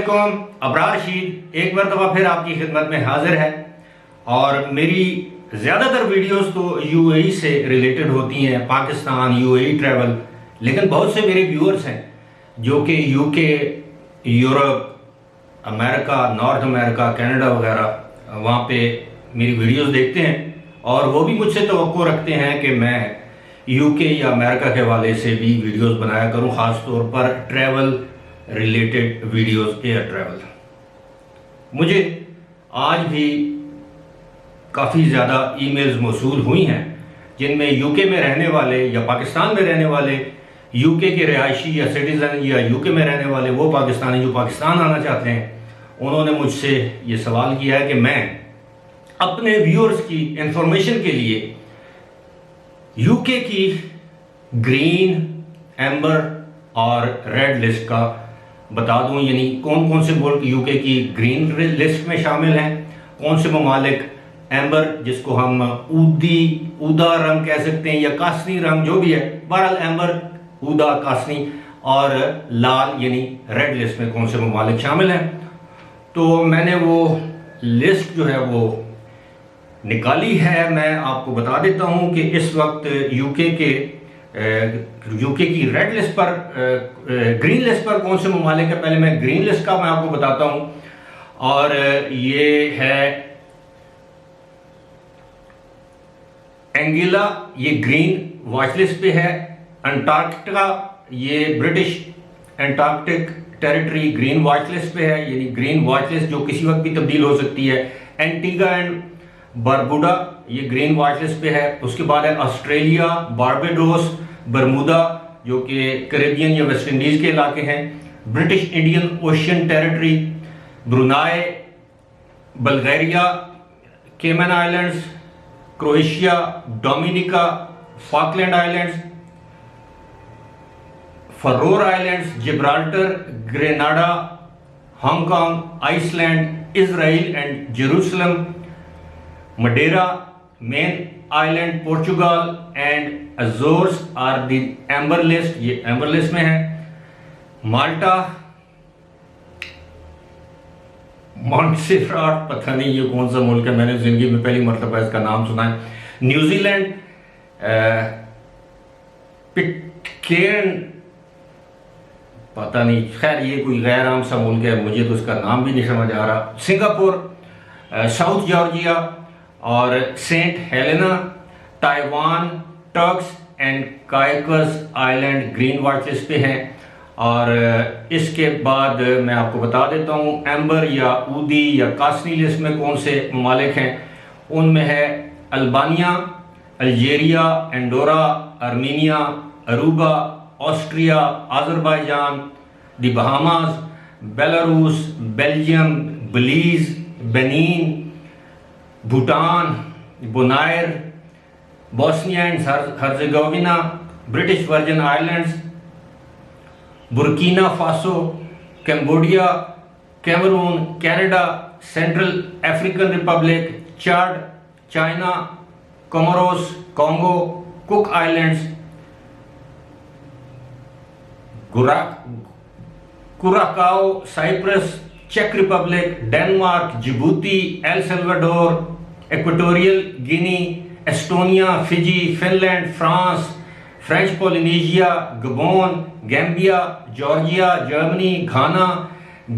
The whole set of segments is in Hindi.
अस्सलामुअलैकुम। अबरार रशीद एक मरतबा फिर आपकी खिदमत में हाजिर है और मेरी ज़्यादातर वीडियोस तो यूएई से रिलेटेड होती हैं, पाकिस्तान यूएई ट्रैवल। लेकिन बहुत से मेरे व्यूअर्स हैं जो कि UK, Europe, America, north America, Canada वगैरह वहाँ पे मेरी वीडियोस देखते हैं और वो भी मुझसे तवक्को रखते हैं कि मैं यूके या अमेरिका के हवाले से भी वीडियोस बनाया करूँ, ख़ास तौर पर travel related videos, air travel. मुझे आज भी काफ़ी ज़्यादा ईमेल्स मौसूल हुई हैं जिनमें यूके में रहने वाले या पाकिस्तान में रहने वाले, यूके के रिहायशी या सिटीज़न या यूके में रहने वाले वो पाकिस्तानी जो पाकिस्तान आना चाहते हैं, उन्होंने मुझसे ये सवाल किया है कि मैं अपने व्यूअर्स की इंफॉर्मेशन के लिए यूके की ग्रीन, एम्बर और रेड लिस्ट का बता दूं, यानी कौन कौन से मुल्क यूके की ग्रीन लिस्ट में शामिल हैं, कौन से ममालिक एम्बर, जिसको हम ऊदा रंग कह सकते हैं या कासनी रंग, जो भी है, बहरहाल एम्बर, ऊदा, कासनी और लाल यानी रेड लिस्ट में कौन से ममालिक शामिल हैं। तो मैंने वो लिस्ट जो है वो निकाली है। मैं आपको बता देता हूं कि इस वक्त यूके की रेड लिस्ट पर, ग्रीन लिस्ट पर कौन से ममालिक है। पहले मैं ग्रीन लिस्ट का मैं आपको बताता हूं, और ये है एंगिला, ये ग्रीन वॉच लिस्ट पे है। अंटार्कटिका, ये British Antarctic territory green watch list पे है, यानी ग्रीन वॉच लिस्ट जो किसी वक्त भी तब्दील हो सकती है। एंटीगा एंड बारबुडा, ये ग्रीन वॉच लिस्ट पे है। उसके बाद है ऑस्ट्रेलिया, बारबाडोस, बरमूदा जो कि कैरेबियन या वेस्ट इंडीज के इलाके हैं। British Indian Ocean Territory, Brunei, Bulgaria, Cayman Islands, Croatia, Dominica, Falkland Islands, Faroe Islands, Gibraltar, Grenada, Hong Kong, Iceland, Israel and Jerusalem, Madeira, Man Island, Portugal and Azores are the amber list, ये एम्बर लिस्ट में है। माल्टा, मॉन्टसेराट, पता नहीं ये कौन सा मुल्क है, मैंने जिंदगी में पहली मरतबा इसका नाम सुना है। न्यूजीलैंड, पिटकेर्न, पता नहीं, खैर ये कोई गैर आम सा मुल्क है, मुझे तो उसका नाम भी नहीं समझ आ रहा। सिंगापुर, साउथ जॉर्जिया और Saint Helena, Taiwan, Turks and Caicos island green watch list पे हैं। और इसके बाद मैं आपको बता देता हूँ एम्बर या ऊदी या कासनी लिस्ट में कौन से ममालिक हैं। उनमें है Albania, Algeria, Andorra, Armenia, Aruba, Austria, Azerbaijan, the Bahamas, Belarus, Belgium, Belize, Benin, Bhutan, Bonaire, Bosnia and Herzegovina, British Virgin Islands, Burkina Faso, Cambodia, Cameroon, Canada, Central African Republic, Chad, China, Comoros, Congo, Cook Islands, Curacao, Cyprus, चेक Republic, Denmark, Djibouti, El Salvador, Equatorial Guinea, Estonia, Fiji, Finland, France, French Polynesia, Gabon, Gambia, Georgia, Germany, Ghana,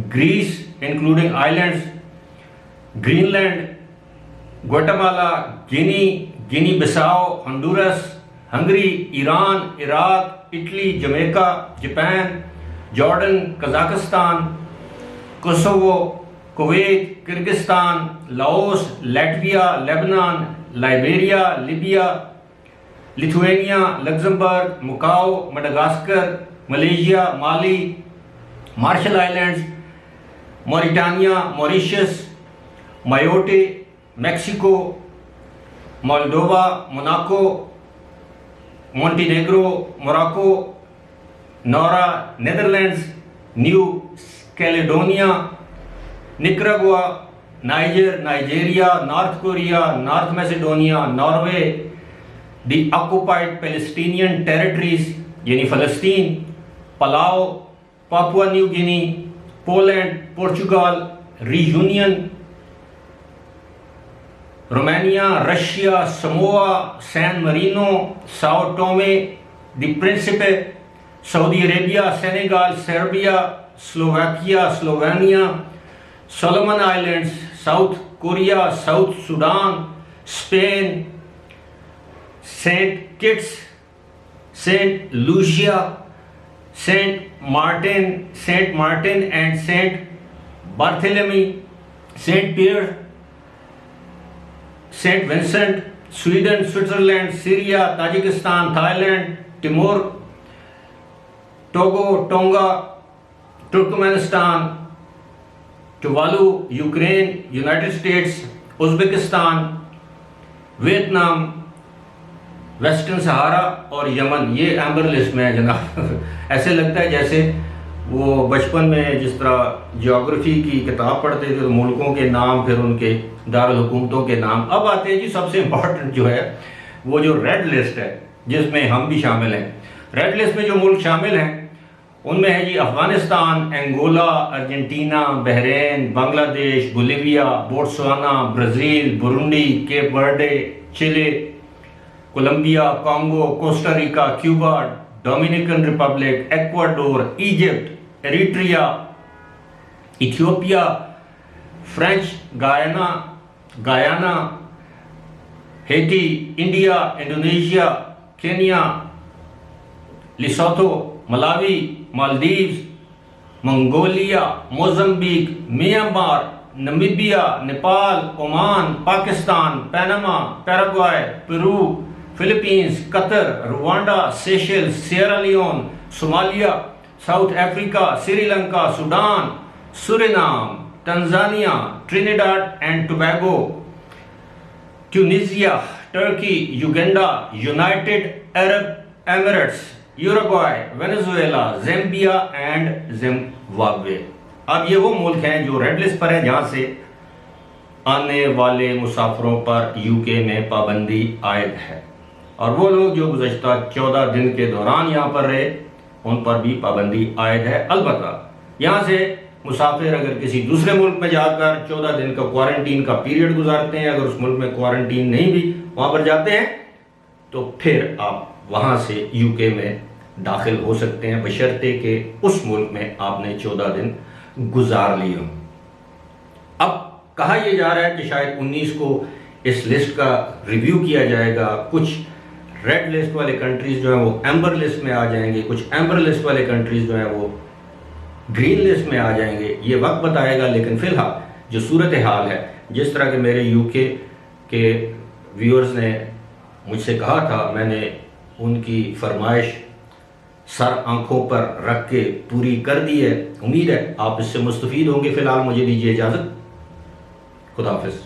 Greece including islands, Greenland, Guatemala, Guinea Bissau, Honduras, Hungary, Iran, Iraq, Italy, Jamaica, Japan, Jordan, Kazakhstan, Kosovo, Kuwait, Kyrgyzstan, Laos, Latvia, Lebanon, Liberia, Libya, Lithuania, Luxembourg, Macao, Madagascar, Malaysia, Mali, Marshall Islands, Mauritania, Mauritius, Mayotte, Mexico, Moldova, Monaco, Montenegro, Morocco, Nauru, Netherlands, New Caledonia, Nicaragua, Nigeria, North Korea, North Macedonia, Norway, the Occupied Palestinian Territories यानी फ़लस्तीन, Palau, Papua New Guinea, Poland, Portugal, Reunion, Romania, Russia, Samoa, San Marino, Sao Tome, the Principe, Saudi Arabia, Senegal, Serbia, Slovakia, Slovenia, Solomon islands, South Korea, South Sudan, Spain, Saint Kitts, Saint Lucia, Saint Martin and Saint Barthelemy, Saint Pierre, Saint Vincent, Sweden, Switzerland, Syria, Tajikistan, Thailand, Timor, Togo, Tonga, Turkmenistan, Tuvalu, Ukraine, United States, Uzbekistan, Vietnam, Western Sahara और यमन। ये एम्बर लिस्ट में है जनाब। ऐसे लगता है जैसे वो बचपन में जिस तरह ज्योग्राफी की किताब पढ़ते थे तो मुल्कों के नाम, फिर उनके दारुल हुकूमतों के नाम। अब आते हैं जी सबसे इम्पोर्टेंट जो है वो जो रेड लिस्ट है, जिसमें हम भी शामिल हैं। रेड लिस्ट में जो मुल्क शामिल हैं उनमें है जी Afghanistan, Angola, Argentina, Bahrain, Bangladesh, Bolivia, Botswana, Brazil, Burundi, Cape Verde, Chile, Colombia, Congo, Costa Rica, Cuba, Dominican Republic, Ecuador, Egypt, Eritrea, Ethiopia, French Guiana, Haiti, India, Indonesia, Kenya, Lesotho, Malawi, Maldives, Mongolia, Mozambique, Myanmar, Namibia, Nepal, Oman, Pakistan, Panama, Paraguay, Peru, Philippines, Qatar, Rwanda, Seychelles, Sierra Leone, Somalia, South Africa, Sri Lanka, Sudan, Suriname, Tanzania, Trinidad and Tobago, Tunisia, Turkey, Uganda, United Arab Emirates, Uruguay, Venezuela, Zambia and Zimbabwe. अब ये वो मुल्क हैं जो रेड लिस्ट पर है जहां से आने वाले मुसाफिरों पर यूके में पाबंदी आयद है, और वो लोग जो गुज़श्ता 14 दिन के दौरान यहाँ पर रहे उन पर भी पाबंदी आयद है। अलबत्ता यहाँ से मुसाफिर अगर किसी दूसरे मुल्क में जाकर 14 दिन का क्वारंटीन का पीरियड गुजारते हैं, अगर उस मुल्क में क्वारंटीन नहीं भी वहाँ पर जाते हैं तो फिर आप वहाँ से यूके में दाखिल हो सकते हैं, बशर्ते कि उस मुल्क में आपने 14 दिन गुजार लिए हों। अब कहा यह जा रहा है कि शायद 19 को इस लिस्ट का रिव्यू किया जाएगा। कुछ रेड लिस्ट वाले कंट्रीज जो हैं वो एम्बर लिस्ट में आ जाएंगे, कुछ एम्बर लिस्ट वाले कंट्रीज जो हैं वो ग्रीन लिस्ट में आ जाएंगे। ये वक्त बताएगा, लेकिन फिलहाल जो सूरत हाल है, जिस तरह के मेरे यूके के व्यूअर्स ने मुझसे कहा था, मैंने उनकी फरमाइश सर आंखों पर रख के पूरी कर दी है। उम्मीद है आप इससे मुस्तफीद होंगे। फिलहाल मुझे दीजिए इजाज़त। खुदा हाफिज़।